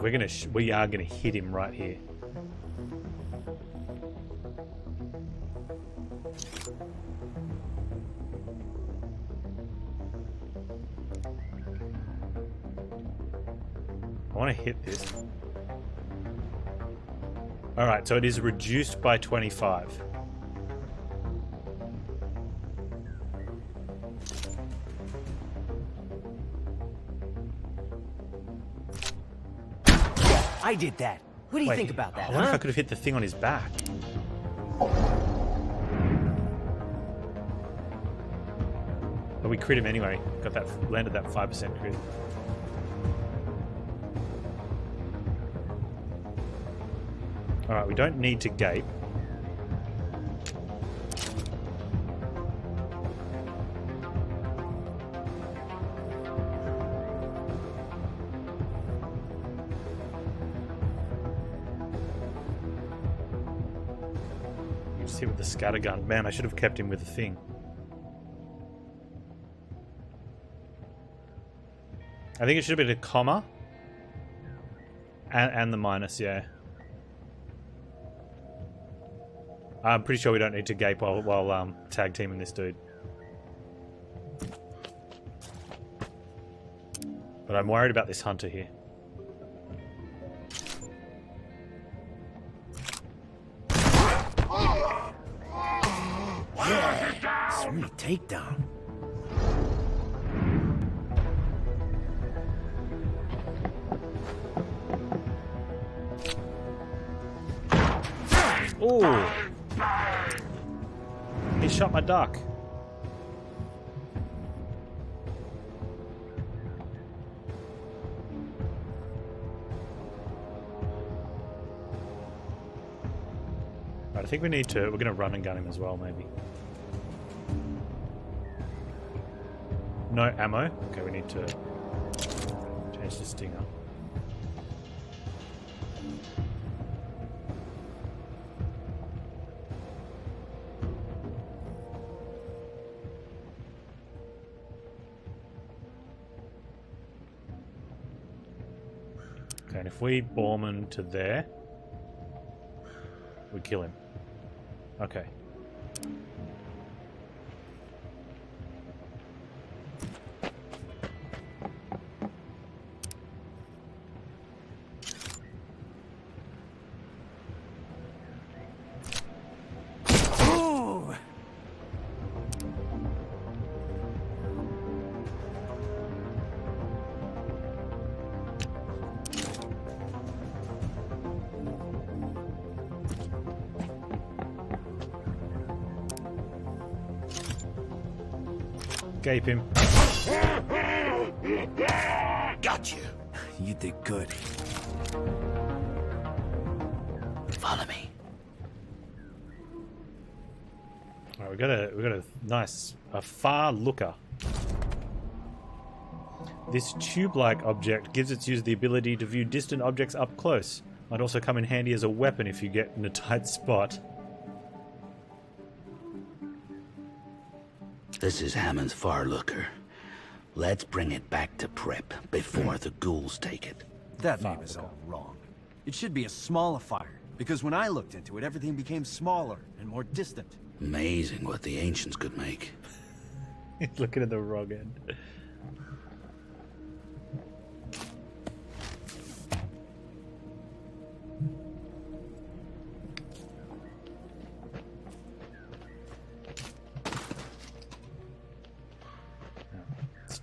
we are gonna hit him right here. I want to hit this. Alright, so it is reduced by 25. I did that. What do you think about that, I wonder if I could have hit the thing on his back. But we crit him anyway. Got that, landed that 5% crit. Alright, we don't need to gape. Just hit with the scattergun. Man, I should have kept him with the thing. I think it should have been a comma. And the minus, yeah. I'm pretty sure we don't need to gape while tag teaming this dude. But I'm worried about this hunter here. Sweet takedown. Oh! He shot my duck. Right, I think we need to... We're going to run and gun him as well, maybe. No ammo? Okay, we need to change the stinger. Okay, and if we Borman to there, we kill him. Okay. Gape him. Got you. You did good. Follow me. Alright, we got a nice far looker. This tube-like object gives its user the ability to view distant objects up close. Might also come in handy as a weapon if you get in a tight spot. This is Hammond's far looker. Let's bring it back to prep before the ghouls take it. That name is all wrong. It should be a smallifier, because when I looked into it, everything became smaller and more distant. Amazing what the ancients could make. He's looking at the wrong end.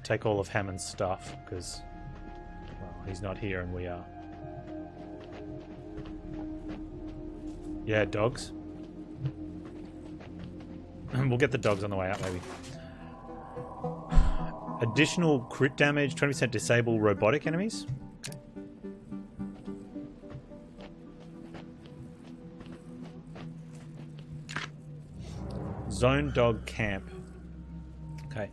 Take all of Hammond's stuff, because well, he's not here and we are. Yeah, dogs. We'll get the dogs on the way out, maybe. Additional crit damage, 20% disable robotic enemies. Okay. Zone dog camp. Okay.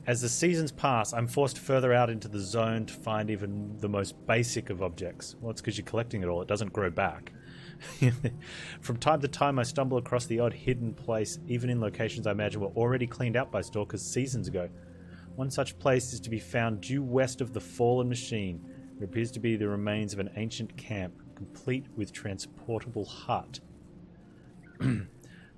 As the seasons pass, I'm forced further out into the zone to find even the most basic of objects. Well, it's because you're collecting it all. It doesn't grow back. From time to time, I stumble across the odd hidden place, even in locations I imagine were already cleaned out by stalkers seasons ago. One such place is to be found due west of the Fallen Machine. There appears to be the remains of an ancient camp, complete with transportable hut.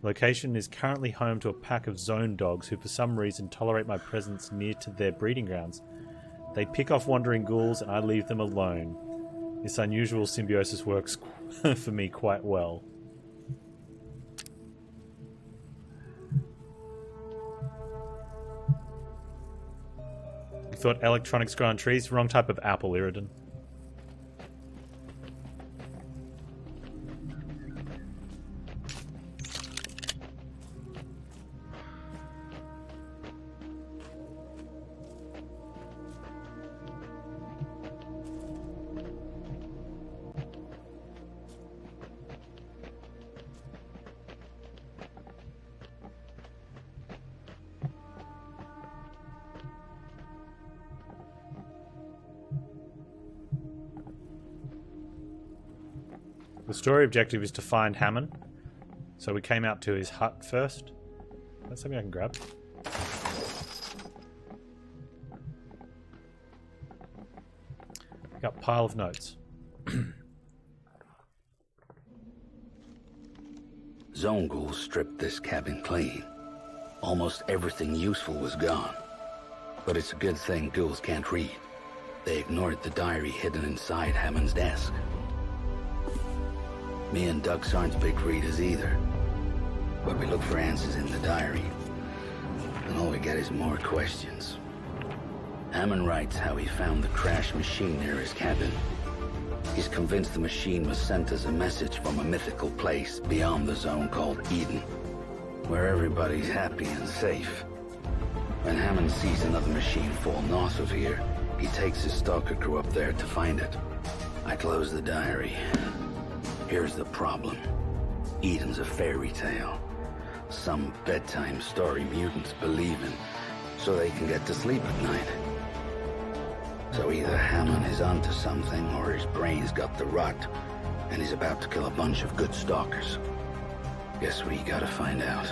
Location is currently home to a pack of zone dogs who for some reason tolerate my presence near to their breeding grounds. They pick off wandering ghouls and I leave them alone. This unusual symbiosis works for me quite well. You thought electronics grow on trees? Wrong type of apple, Iridan. The story objective is to find Hammond. So we came out to his hut first. That's something I can grab. Got a pile of notes. Zone ghouls stripped this cabin clean. Almost everything useful was gone. But it's a good thing ghouls can't read. They ignored the diary hidden inside Hammond's desk. Me and Ducks aren't big readers either. But we look for answers in the diary. And all we get is more questions. Hammond writes how he found the crashed machine near his cabin. He's convinced the machine was sent as a message from a mythical place beyond the zone called Eden, where everybody's happy and safe. When Hammond sees another machine fall north of here, he takes his stalker crew up there to find it. I close the diary. Here's the problem. Eden's a fairy tale. Some bedtime story mutants believe in, so they can get to sleep at night. So either Hammond is onto something, or his brain's got the rot, and he's about to kill a bunch of good stalkers. Guess we gotta find out.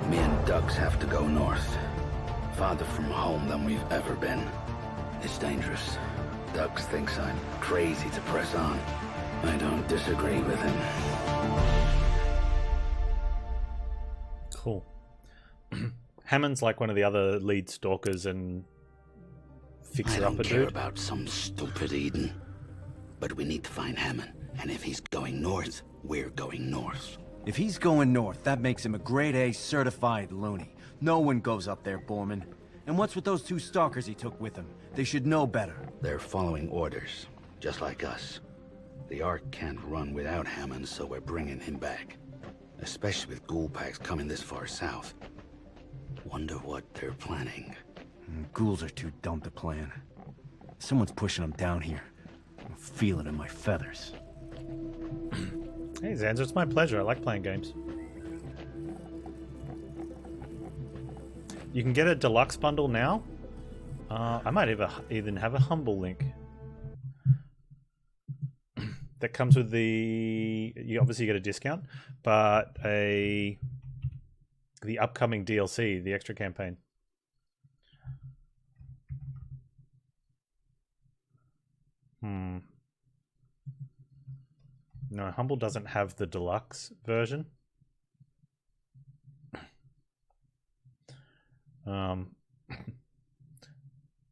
Me and Ducks have to go north. Farther from home than we've ever been. It's dangerous. Ducks thinks I'm crazy to press on. I don't disagree with him. Cool. Hammond's like one of the other lead stalkers and fixer-upper dude. I don't care about some stupid Eden. But we need to find Hammond. And if he's going north, we're going north. If he's going north, that makes him a grade A certified loony. No one goes up there, Borman. And what's with those two stalkers he took with him? They should know better. They're following orders, just like us. The Ark can't run without Hammond, so we're bringing him back. Especially with ghoul packs coming this far south. Wonder what they're planning. Ghouls are too dumb to plan. Someone's pushing them down here. I feel it in my feathers. Hey Zanzer, it's my pleasure. I like playing games. You can get a deluxe bundle now. I might even have a humble link. That comes with the... You obviously get a discount, but the upcoming DLC, the extra campaign. No, Humble doesn't have the deluxe version.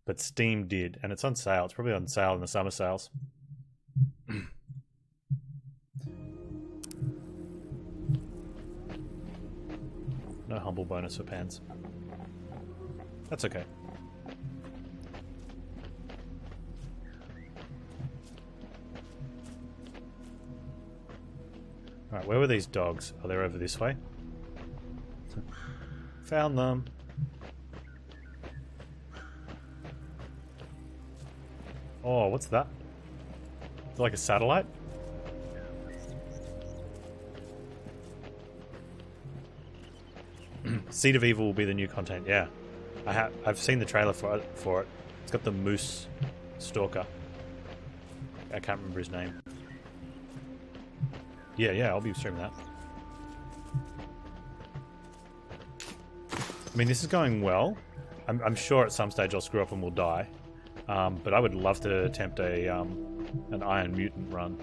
But Steam did, and it's on sale. It's probably on sale in the summer sales. No Humble bonus for Panz. That's okay. Alright, where were these dogs? Oh, they're over this way. Found them. Oh, what's that? Is it like a satellite? Seed of Evil will be the new content. Yeah, I've seen the trailer for it. It's got the moose stalker. I can't remember his name. Yeah, I'll be streaming that. I mean, this is going well. I'm sure at some stage I'll screw up and we'll die. But I would love to attempt a an Iron Mutant run.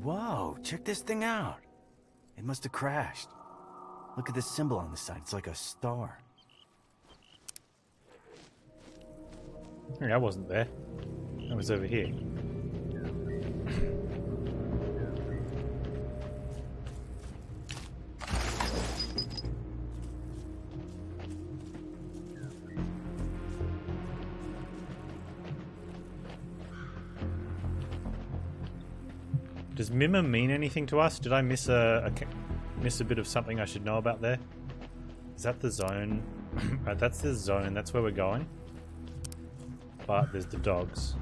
Whoa, check this thing out. It must have crashed. Look at this symbol on the side. It's like a star. I wasn't there. I was over here. Does Mima mean anything to us? Did I miss a bit of something I should know about there? Is that the zone? Right, that's the zone. That's where we're going. But there's the dogs.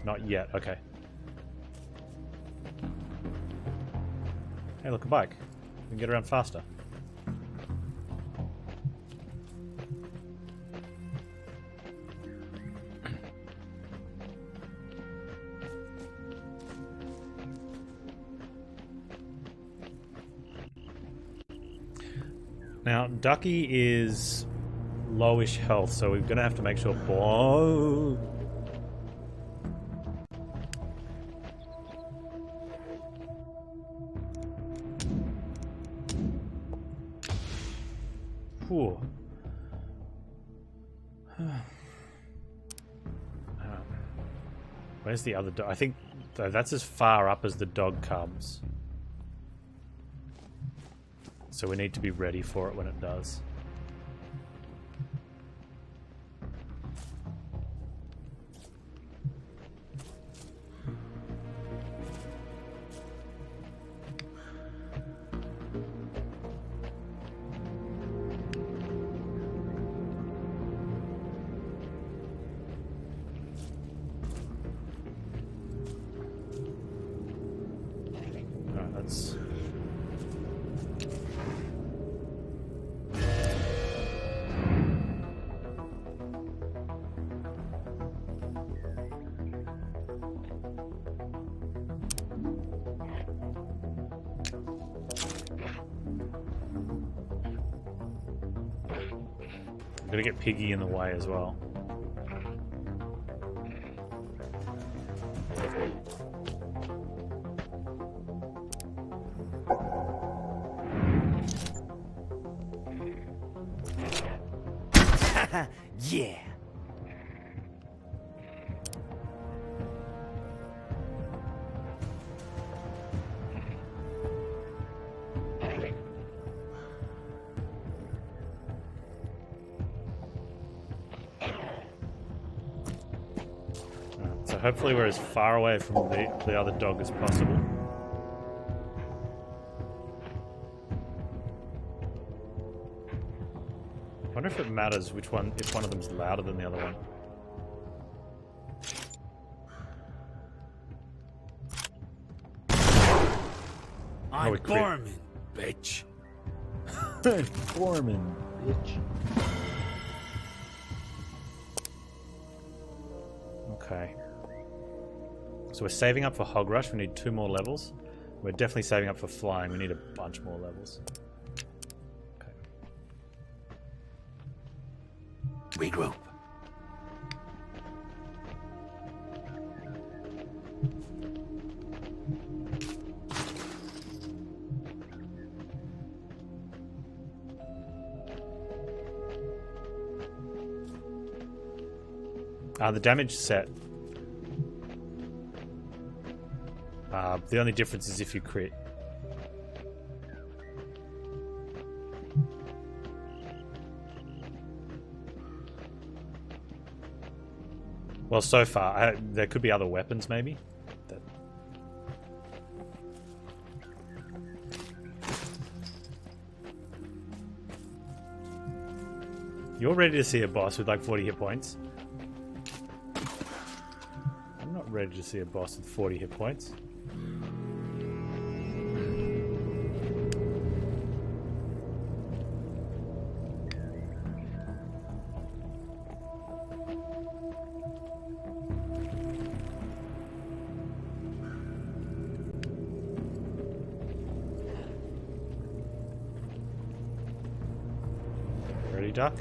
Not yet. Okay. Hey, look, a bike. We can get around faster. Now, Ducky is lowish health, so we're going to have to make sure... Whoa! Whew. Where's the other dog? I think that's as far up as the dog comes. So we need to be ready for it when it does. Alright, that's... Gotta get Piggy in the way as well. Yeah. So hopefully we're as far away from the other dog as possible. I wonder if it matters which one, if one of them's louder than the other one. I'm Gorman, bitch. Gorman, bitch. Okay. So we're saving up for Hog Rush. We need 2 more levels. We're definitely saving up for flying. We need a bunch more levels. Okay. Regroup. The damage set. The only difference is if you crit. Well, so far, there could be other weapons, maybe. You're ready to see a boss with like 40 hit points. I'm not ready to see a boss with 40 hit points. Ready, Duck?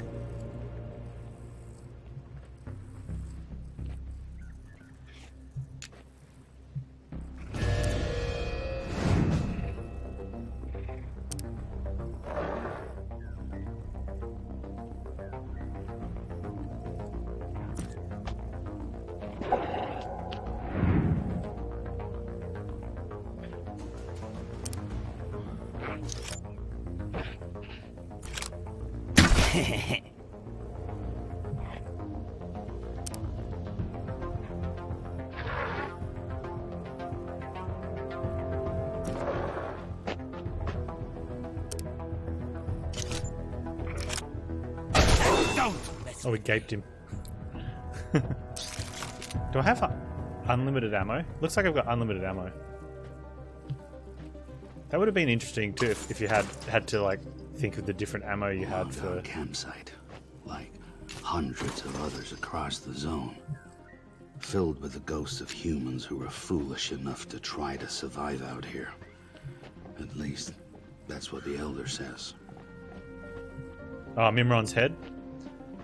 Oh, we gaped him. Do I have unlimited ammo? Looks like I've got unlimited ammo. That would have been interesting too if you had to like think of the different ammo you had for a campsite, like hundreds of others across the zone, filled with the ghosts of humans who were foolish enough to try to survive out here. At least, that's what the Elder says. Oh, Mimron's head.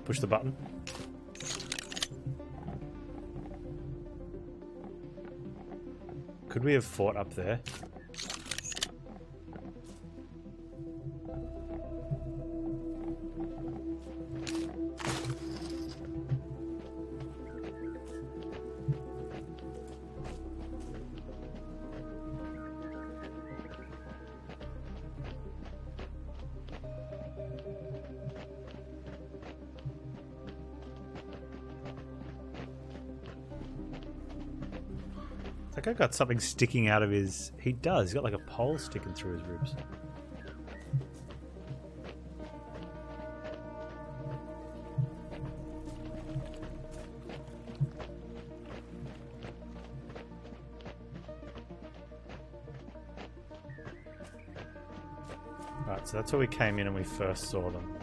Push the button. Could we have fought up there? That guy got something sticking out of his... He does. He's got like a pole sticking through his ribs. Right, so that's where we came in and we first saw them.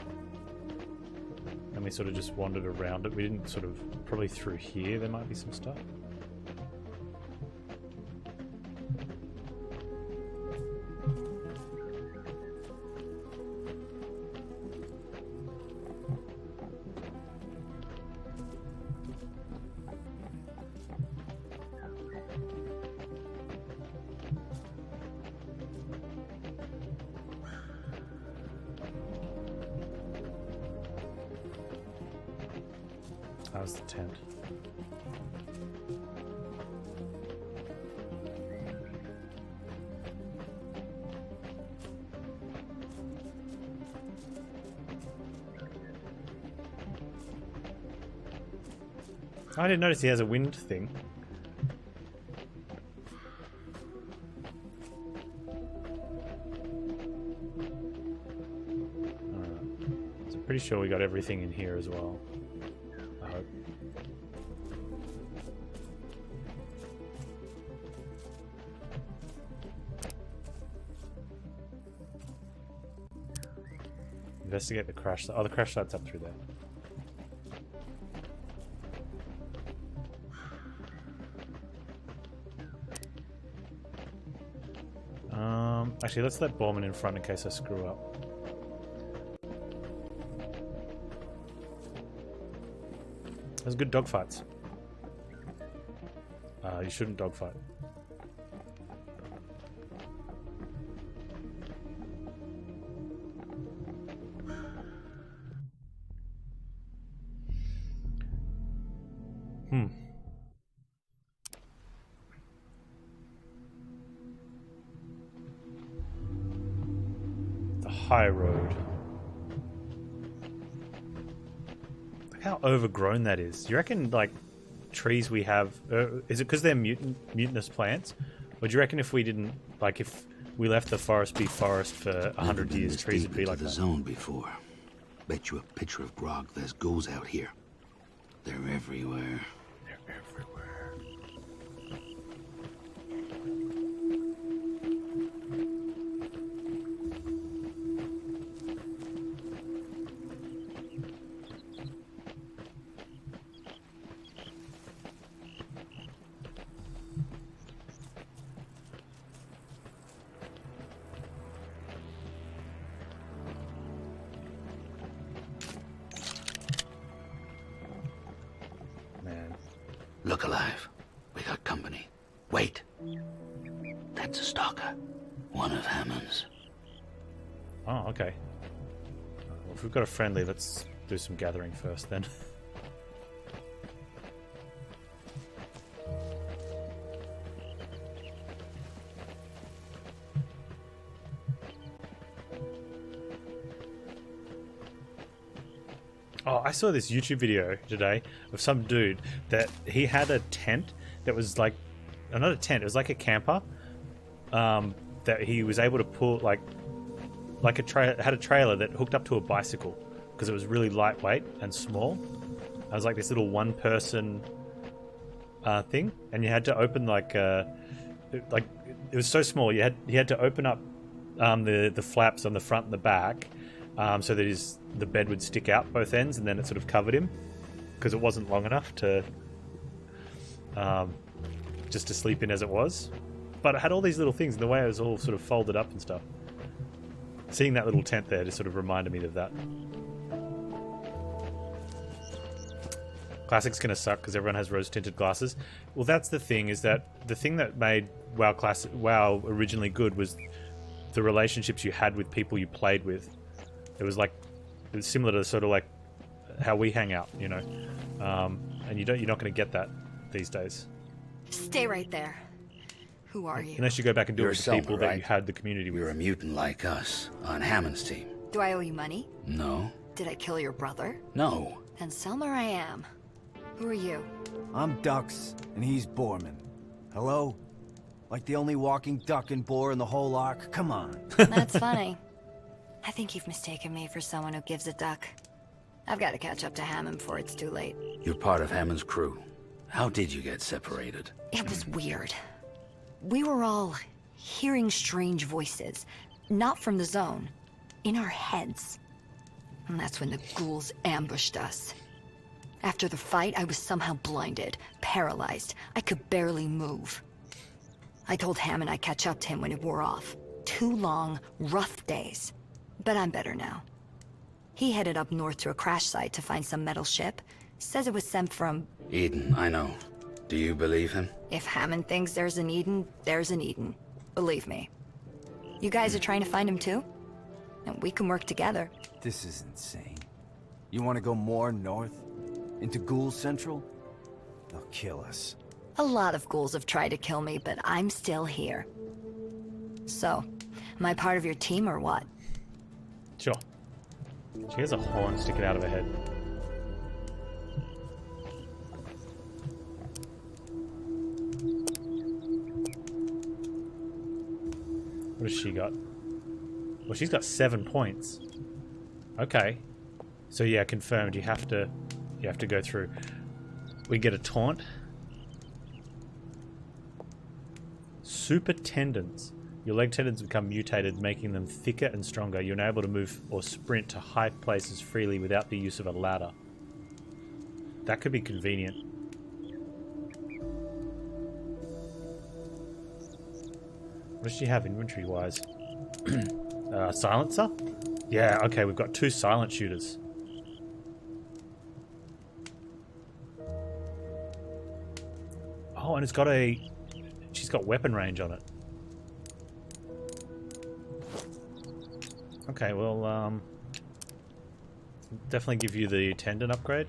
And we sort of just wandered around it. We didn't sort of... Probably through here there might be some stuff. How's the tent? I didn't notice he has a wind thing. Alright. So pretty sure we got everything in here as well. I hope. Investigate the crash site. Oh, the crash site's up through there. Actually, let's let Borman in front in case I screw up. Those are good dogfights. You shouldn't dogfight. High road. Look how overgrown that is. Do you reckon, like, trees we have... is it because they're mutinous plants? Or do you reckon if we didn't... Like, if we left the forest be forest for 100 years, trees would be like that? Never been this deep into the zone before. Bet you a pitcher of grog there's ghouls out here. They're everywhere. They're everywhere. Look alive. We got company. Wait. That's a stalker. One of Hammond's. Oh, okay. Well, if we've got a friendly, let's do some gathering first then. Oh, I saw this YouTube video today of some dude that he had a tent that was like, not a tent, it was like a camper that he was able to pull, like had a trailer that hooked up to a bicycle because it was really lightweight and small. It was like this little one-person thing, and you had to open it was so small. You had to open up the flaps on the front and the back so that the bed would stick out both ends, and then it sort of covered him because it wasn't long enough to just to sleep in as it was. But it had all these little things, and the way it was all sort of folded up and stuff. Seeing that little tent there just sort of reminded me of that. Classic's going to suck because everyone has rose-tinted glasses. Well, that's the thing, is that the thing that made WoW originally good was the relationships you had with people you played with. It was similar to sort of like how we hang out, you know. And you're not going to get that these days. Stay right there. Who are you? Unless you go back and do it with the Selma, people that you had the community with. You're a mutant like us, on Hammond's team. Do I owe you money? No. Did I kill your brother? No. Then Selma I am. Who are you? I'm Dux, and he's Borman. Hello? Like the only walking duck and boar in the whole ark? Come on. That's funny. I think you've mistaken me for someone who gives a duck. I've got to catch up to Hammond before it's too late. You're part of Hammond's crew. How did you get separated? It was weird. We were all hearing strange voices, not from the zone, in our heads. And that's when the ghouls ambushed us. After the fight, I was somehow blinded, paralyzed. I could barely move. I told Hammond I'd catch up to him when it wore off. 2 long, rough days. But I'm better now. He headed up north to a crash site to find some metal ship. Says it was sent from... Eden, I know. Do you believe him? If Hammond thinks there's an Eden, there's an Eden. Believe me. You guys are trying to find him too? And we can work together. This is insane. You want to go more north? Into Ghoul Central? They'll kill us. A lot of ghouls have tried to kill me, but I'm still here. So, am I part of your team or what? Sure. She has a horn sticking out of her head. What has she got? Well, she's got 7 points. Okay. So yeah, confirmed. You have to go through. We get a taunt. Super tendons. Your leg tendons become mutated, making them thicker and stronger. You're now able to move or sprint to high places freely without the use of a ladder. That could be convenient. What does she have inventory-wise? Silencer? Yeah, okay, we've got 2 silent shooters. Oh, and it's got she's got weapon range on it. Okay, well, definitely give you the tendon upgrade.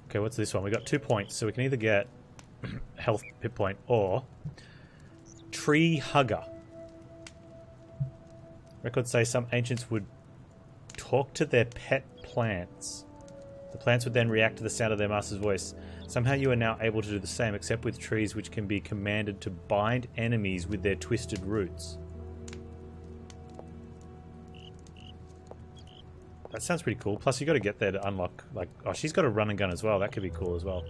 Okay, what's this one? We got 2 points, so we can either get health hit point or tree hugger. Records say some ancients would talk to their pet plants. The plants would then react to the sound of their master's voice. Somehow you are now able to do the same, except with trees which can be commanded to bind enemies with their twisted roots. That sounds pretty cool. Plus you got to get there to unlock, like, oh, she's got a run and gun as well. That could be cool as well.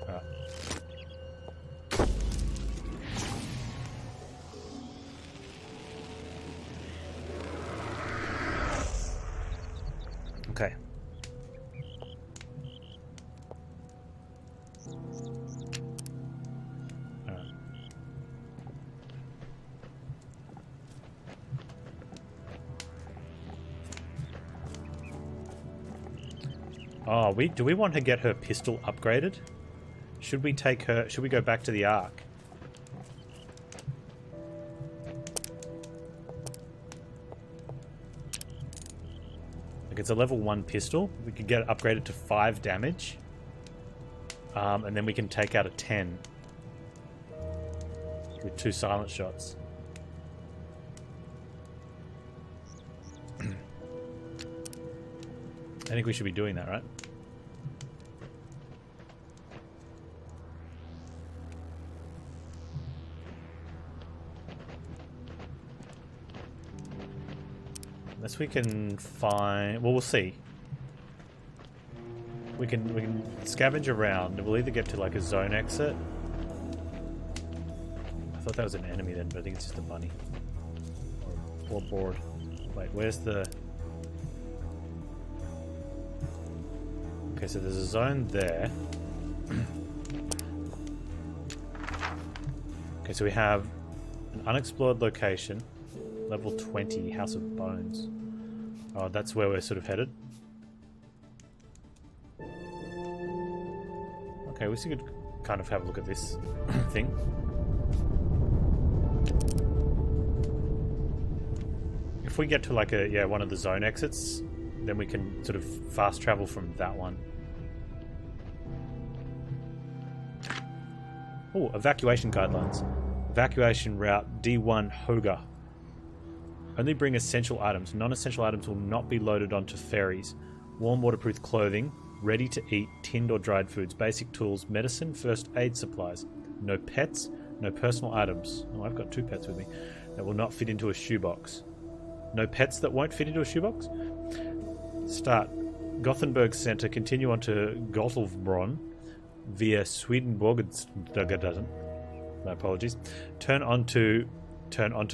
Alright. Okay. Oh, do we want to get her pistol upgraded? Should we take her... Should we go back to the Ark? Like, it's a level 1 pistol. We could get it upgraded to 5 damage. And then we can take out a 10. With 2 silent shots. I think we should be doing that, right? Unless we can find... Well, we'll see. We can scavenge around. We'll either get to like a zone exit. I thought that was an enemy then, but I think it's just a bunny. Or board. Wait, where's the... Okay, so there's a zone there. Okay, so we have an unexplored location. Level 20, House of Bones. Oh, that's where we're sort of headed. Okay, we could kind of have a look at this thing. If we get to like a, yeah, one of the zone exits, then we can sort of fast travel from that one. Oh, evacuation guidelines. Evacuation route D1 Hoga. Only bring essential items. Non-essential items will not be loaded onto ferries. Warm waterproof clothing, ready to eat, tinned or dried foods, basic tools, medicine, first aid supplies. No pets, no personal items. Oh, I've got 2 pets with me. That will not fit into a shoebox. No pets that won't fit into a shoebox? Start. Gothenburg Center, continue on to Gottelbron via Swedenborgsdagarden. My apologies. Turn onto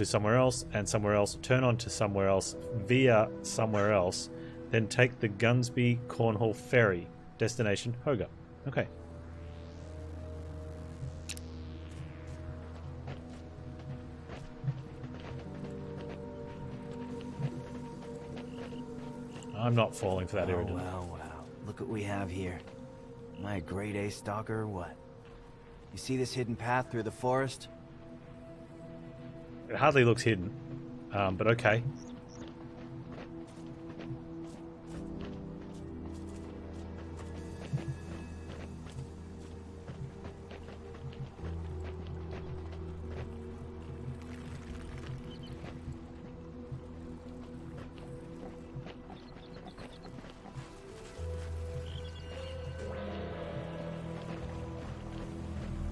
somewhere else, and somewhere else, turn onto somewhere else, via somewhere else, then take the Gunsby Cornhall Ferry. Destination Hoga. Okay. I'm not falling for that irritant. Wow, wow. Look what we have here. Am I a grade A stalker or what? You see this hidden path through the forest? It hardly looks hidden, but okay.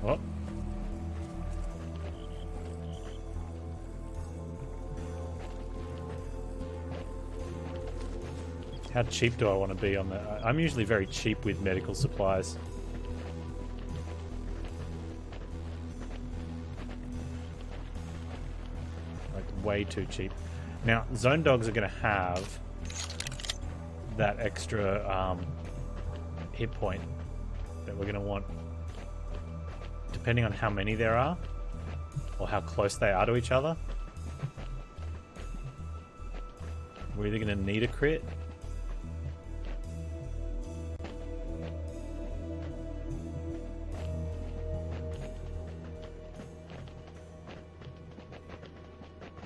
What? How cheap do I want to be on that? I'm usually very cheap with medical supplies. Like, way too cheap. Now, zone dogs are going to have that extra hit point that we're going to want, depending on how many there are, or how close they are to each other. We're either going to need a crit,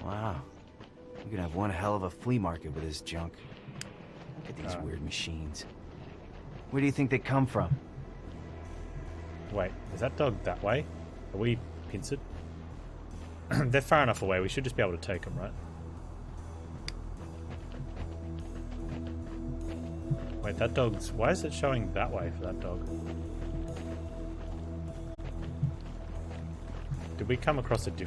Wow. You could have one hell of a flea market with this junk. Look at these weird machines. Where do you think they come from? Wait, is that dog that way? Are we pincered? They're far enough away, we should just be able to take them, right? Wait, that dog's... Why is it showing that way for that dog? Did we come across a different...